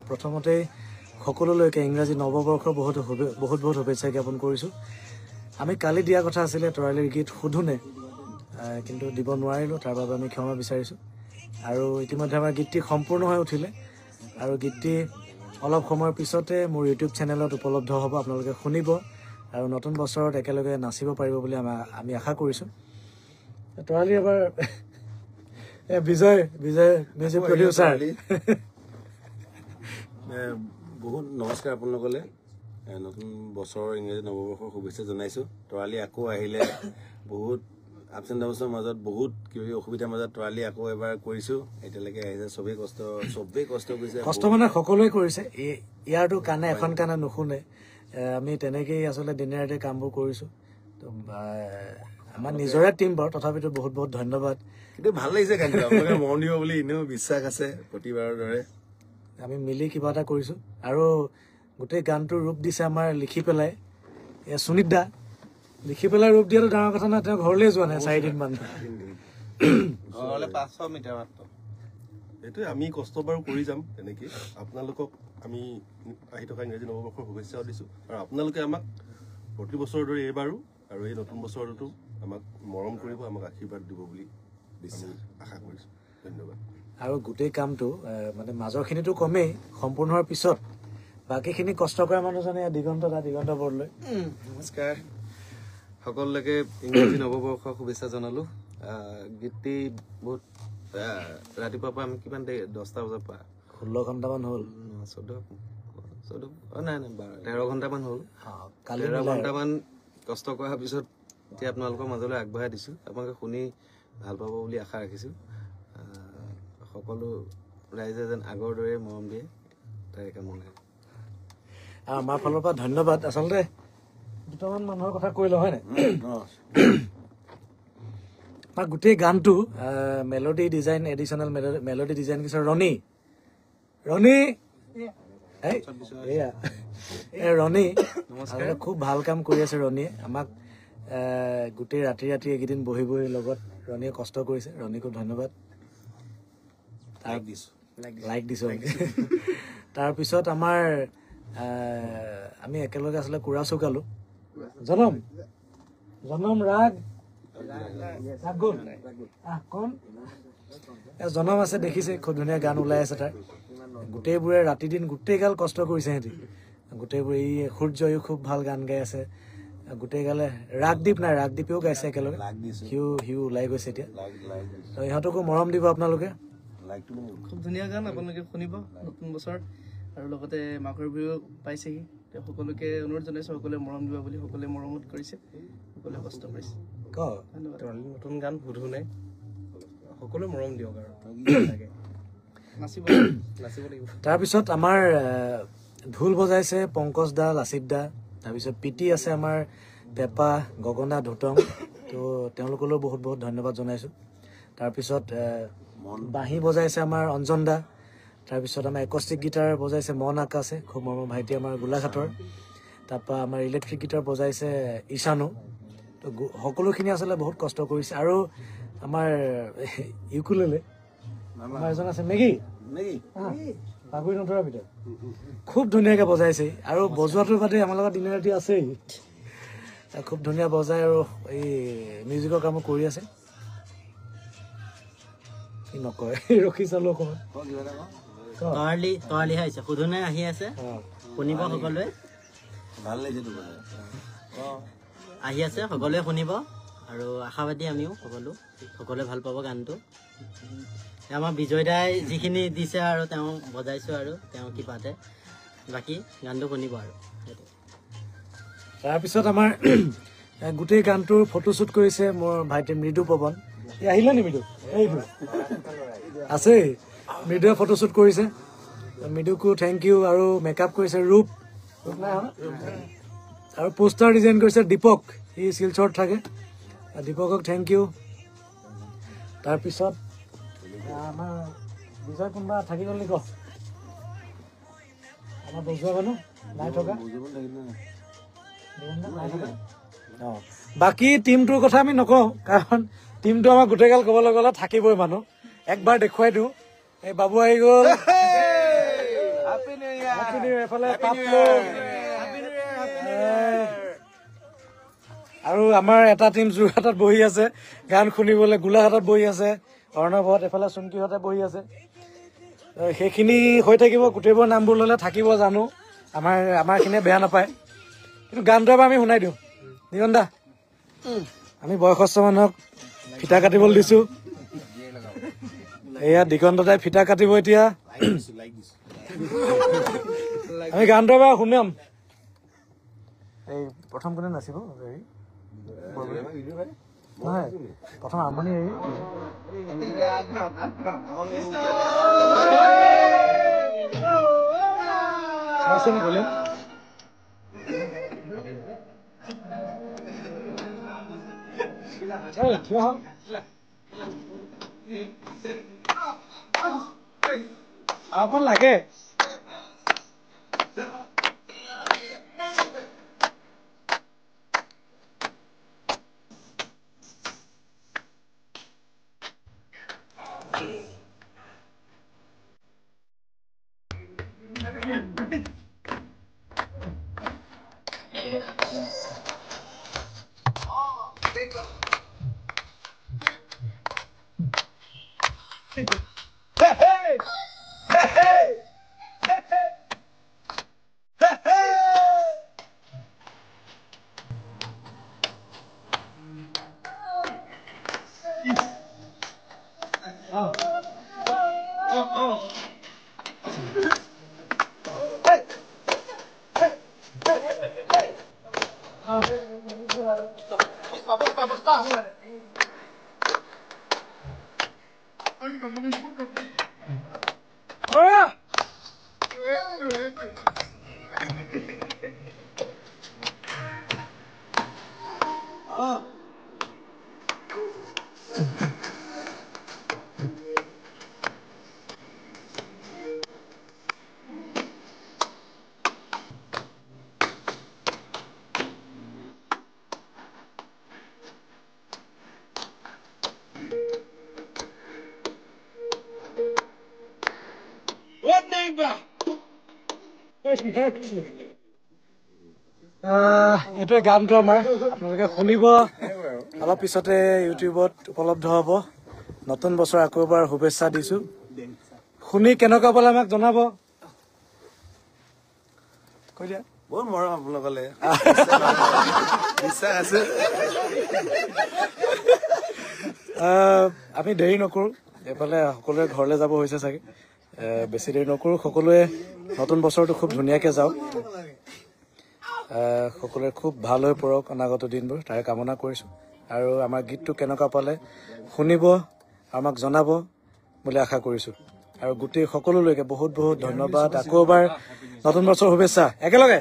প্ৰথমতে সকলোলৈকে ইংৰাজী নৱবৰ্ষৰ বহুত বহুত শুভেচ্ছা জ্ঞাপন কৰিছোঁ। আমি কালি দিয়া কথা আছিলে তৰালিৰ গীত সুধোনে, কিন্তু দিব নোৱাৰিলোঁ, তাৰ বাবে আমি ক্ষমা বিচাৰিছোঁ। আৰু ইতিমধ্যে আমাৰ গীতটি সম্পূৰ্ণ হৈ উঠিলে আৰু গীতটি অলপ সময়ৰ পিছতে মোৰ ইউটিউব চেনেলত উপলব্ধ হ'ব, আপোনালোকে শুনিব আৰু নতুন বছৰত একেলগে নাচিব পাৰিব বুলি আমি আশা কৰিছোঁ। তৰালি এবাৰ বিজয় মিউজিক প্ৰডিউচাৰ বহুত নমস্কাৰ আপোনালোকলৈ। নতুন বছৰৰ ইংৰাজী নৱবৰ্ষৰ শুভেচ্ছা জনাইছোঁ। তৰালি আকৌ আহিলে বহুত আপছ এণ্ড ডাউনৰ মাজত বহুত কিবা অসুবিধাৰ মাজত তৰালি আকৌ এবাৰ কৰিছোঁ। এতিয়ালৈকে আহিছে, চবেই কষ্ট কৰিছে। কষ্ট মানে সকলোৱে কৰিছে, ইয়াৰটো কাণে এখন কাণে নুশুনে। আমি তেনেকেই আচলতে দিনে ৰাতি কামবোৰ কৰিছোঁ। আমাৰ নিজৰে টিম বাৰু, তথাপিতো বহুত বহুত ধন্যবাদ। কিন্তু ভাল লাগিছে গানটো, আপোনালোকে মন দিব বুলি এনেও বিশ্বাস আছে প্ৰতিবাৰৰ দৰে। আমি মিলি কিবা এটা কৰিছোঁ আৰু গোটেই গানটোৰ ৰূপ দিছে আমাৰ লিখি পেলাই সুনীত দা। লিখি পেলাই ৰূপ দিয়াটো ডাঙৰ কথা নহয়, তেওঁ ঘৰলৈ যোৱা নাই 4 দিনমান। এইটোৱে আমি কষ্ট বাৰু কৰি যাম তেনেকৈ। আপোনালোকক আমি আহি থকা ইংৰাজী নৱবৰ্ষৰ শুভেচ্ছাও দিছোঁ আৰু আপোনালোকে আমাক প্ৰতি বছৰৰ দৰে এইবাৰো আৰু এই নতুন বছৰতো আমাক মৰম কৰিব, আমাক আশীৰ্বাদ দিব বুলি আশা কৰিছোঁ। ধন্যবাদ। আৰু গোটেই কামটো মানে মাজৰখিনিতো কমেই, সম্পূৰ্ণ হোৱাৰ পিছত বাকীখিনি কষ্ট কৰা মানুহজনে দিগন্ত বৰদলৈ। নমস্কাৰ, সকলোকে ইংৰাজী নৱবৰ্ষৰ শুভেচ্ছা জনালোঁ। গীতটি বহুত ৰাতিপুৱাৰ পৰা আমি কিমান দেৰি 10টা বজাৰ পৰা 16 ঘণ্টামান হ'ল, 13 ঘণ্টামান হ'ল। 13 ঘণ্টামান কষ্ট কৰাৰ পিছত এতিয়া আপোনালোকৰ মাজলৈ আগবঢ়াই দিছোঁ। আপোনালোকে শুনি ভাল পাব বুলি আশা ৰাখিছোঁ। সকলো ৰাইজে যেন আগৰ দৰে মৰম দিয়ে তাৰে কামনা। আমাৰ ফালৰ পৰা ধন্যবাদ। আচলতে দুটামান মানুহৰ কথা কৈ লওঁ, হয় নাই? আমাৰ গোটেই গানটো melody design, additional melody design কৰিছে ৰণী। খুব ভাল কাম কৰি আছে ৰণীয়ে। আমাক গোটেই ৰাতি এইকেইদিন বহি লগত ৰণীয়ে কষ্ট কৰিছে। ৰণী খুব ধন্যবাদ, লাইক দিছোঁ। তাৰপিছত আমাৰ আমি একেলগে আচলতে কুৰা চুকালো। জনম ৰাগ জনম আছে, দেখিছে খুব ধুনীয়া গান ওলাই আছে তাৰ। গোটেইবোৰে ৰাতি দিন গোটেই গাল কষ্ট কৰিছে সিহঁতি গোটেইবোৰে। এই সূৰ্যয়ো খুব ভাল গান গাই আছে গোটেই গালে। ৰাগদ্বীপেও গাইছে একেলগে, সিও ওলাই গৈছে এতিয়া। তো ইহঁতকো মৰম দিব আপোনালোকে। খুব ধুনীয়া গান, আপোনালোকে শুনিব নতুন বছৰ। আৰু লগতে মাঘৰ বিহু পাইছেহি, সকলোকে অনুৰোধ জনাইছোঁ সকলোৱে মৰম দিব বুলি। সকলোৱে মৰমত কৰিছে, সকলোৱে কষ্ট কৰিছে। ধন্যবাদ। নতুন গান সুধোনে, সকলোৱে মৰম দিয়ক আৰু নাচিব লাগিব। তাৰপিছত আমাৰ ঢোল বজাইছে পংকজ দা, লাচিত দা। তাৰপিছত পিটি আছে আমাৰ পেপা, গগনা, ধুতং। তো তেওঁলোকলৈও বহুত বহুত ধন্যবাদ জনাইছোঁ। তাৰপিছত বাঁহী বজাইছে আমাৰ অঞ্জন দা। তাৰপিছত আমাৰ একষ্টিক গীটাৰ বজাইছে মন আকাশে, খুব মৰমৰ ভাইটি আমাৰ গোলাঘাটৰ। তাৰপৰা আমাৰ ইলেক্ট্ৰিক গীটাৰ বজাইছে ঈশানো। তো সকলোখিনি আচলতে বহুত কষ্ট কৰিছে। আৰু আমাৰ ইউকুলেলে আমাৰ এজন আছে মেগী পাগুৰি নধৰাৰ ভিতৰত, খুব ধুনীয়াকৈ বজাইছে। আৰু বজোৱাটোৰ বাদে আমাৰ লগত দিনে ৰাতি আছেই, খুব ধুনীয়া বজাই আৰু এই মিউজিকৰ কামো কৰি আছে। কি নকয়, ৰখি চালো অকণমান। তৰালি হৈছে সুধোনে আহি আছে, শুনিব সকলোৱে। ভাল লাগিছে, আহি আছে, সকলোৱে শুনিব আৰু আশাবাদী আমিও সকলোৱে ভাল পাব গানটো। আমাৰ বিজয় দাই যিখিনি দিছে আৰু তেওঁ বজাইছোঁ আৰু তেওঁ কিবাতে, বাকী গানটো শুনিব আৰু। তাৰপিছত আমাৰ গোটেই গানটোৰ ফটোশ্বুট কৰিছে মোৰ ভাইটি মৃদু পৱন। এই আহিলে নি মৃদু? এইটো আছেই, মৃদুৱে ফটোশ্বুট কৰিছে। মৃদুকো থেংক ইউ। আৰু মেকআপ কৰিছে ৰূপ আৰু পোষ্টাৰ ডিজাইন কৰিছে দীপক, সি শিলচৰত থাকে। দীপকক থেংক ইউ। তাৰপিছত আমাৰ বিজয় কোনোবা থাকি গ'ল নি? আমাৰ বজোৱা মানুহ নাই থকা। বাকী টিমটোৰ কথা আমি নকওঁ, কাৰণ টিমটো আমাৰ গোটেইগাল ক'বলৈ গ'লে থাকিবই মানুহ। একবাৰ দেখুৱাই দিওঁ, এই বাবু আহি গ'ল। আৰু আমাৰ এটা টিম যোৰহাটত বহি আছে গান শুনিবলৈ, গোলাঘাটত বহি আছে অৰ্ণৱত, এফালে চুমকিহঁতে বহি আছে। সেইখিনি হৈ থাকিব, গোটেইবোৰ নামবোৰ ল'লে থাকিব জানো, আমাৰখিনিয়ে বেয়া নাপায়, কিন্তু গানটো এবাৰ আমি শুনাই দিওঁ। নিৰণ দা, আমি বয়সস্থ মানুহক ফিতা কাটিবলৈ দিছো। এয়া দিগন্ত দাই ফিতা কাটিব এতিয়া। আমি গানটো এবাৰ শুনাম। এই প্ৰথম কোনে নাচিব? নহয়, প্ৰথম আৰম্ভণি গ'লে অকণ লাগে। এইটোৱে গানটো আমাৰ, আপোনালোকে শুনিব। অলপ পিছতে ইউটিউবত উপলব্ধ হ'ব। নতুন বছৰ আকৌ এবাৰ শুভেচ্ছা দিছো। শুনি কেনেকুৱা পালে আমাক জনাব। কৈ দিয়া। বহুত মৰম আপোনালোকলে, বিশ্বাস আছে। আমি দেৰি নকৰোঁ, এইফালে সকলোৱে ঘৰলৈ যাব হৈছে চাগে। বেছি দেৰি নকৰোঁ, সকলোৱে নতুন বছৰটো খুব ধুনীয়াকৈ যাওক, সকলোৱে খুব ভাল হৈ পৰক অনাগত দিনবোৰ, তাৰে কামনা কৰিছোঁ। আৰু আমাৰ গীতটো কেনেকুৱা পালে শুনিব, আমাক জনাব বুলি আশা কৰিছোঁ। আৰু গোটেই সকলোলৈকে বহুত বহুত ধন্যবাদ। আকৌ এবাৰ নতুন বছৰ শুভেচ্ছা একেলগে।